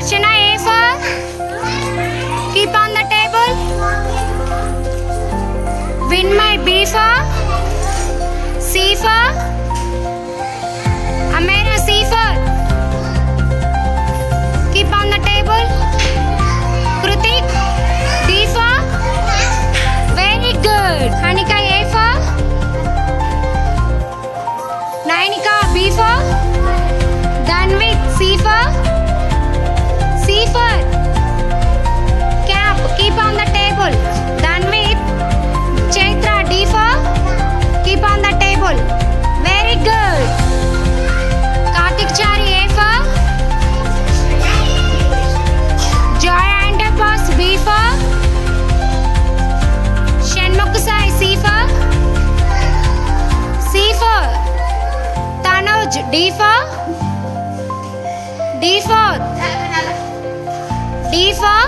Archana, A for? Keep on the table. Vinmay, B for? C for? Amira, C for? Keep on the table. Kritik, D for? Very good. Hanika, A for? Nainika, B for? Danvik, C for? C for? Cap, keep on the table. Danvik, Chaitra, D for? Keep on the table. Very good. Kartik Chari, A for? Joy Antabos, B for? Shanmukh Sai, C for? C for? Tanuj, D for? D for? D for?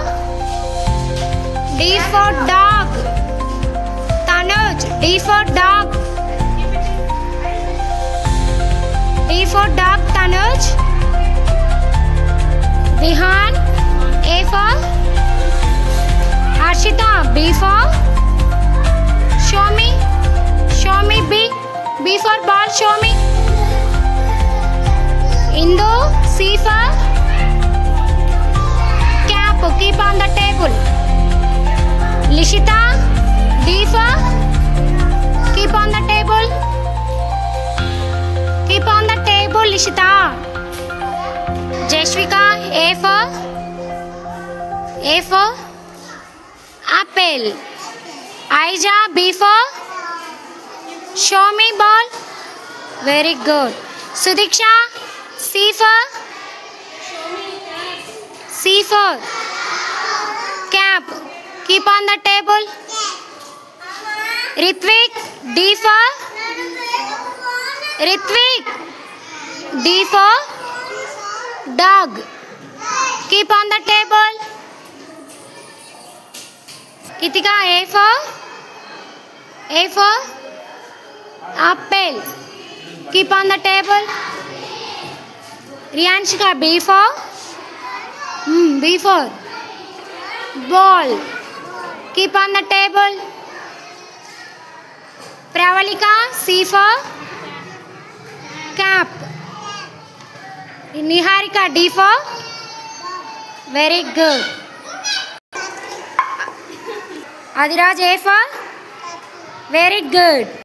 D for dog. Tanuj, D for dog. D for dog, Tanuj. Vihan, A for? Harshita, B for? Show me, B. B for ball, show me. Indu, C for? Cap, keep on the table. Lishita, D for? Keep on the table. Keep on the table, Lishita. Jashvika, A for? A for? Apple. Aija, B for? Show me ball. Very good. Sudiksha, C for? C for? Cap. Keep on the table. Ritvik, D for? Ritvik, D for? Dog. Keep on the table. Kitika, A for? A for? Apple. Keep on the table. Riyanshika, B for? B for? Ball. Keep on the table. Pravalika, C for? Cap. Niharika, D for? Very good. Adiraj, A for? Very good.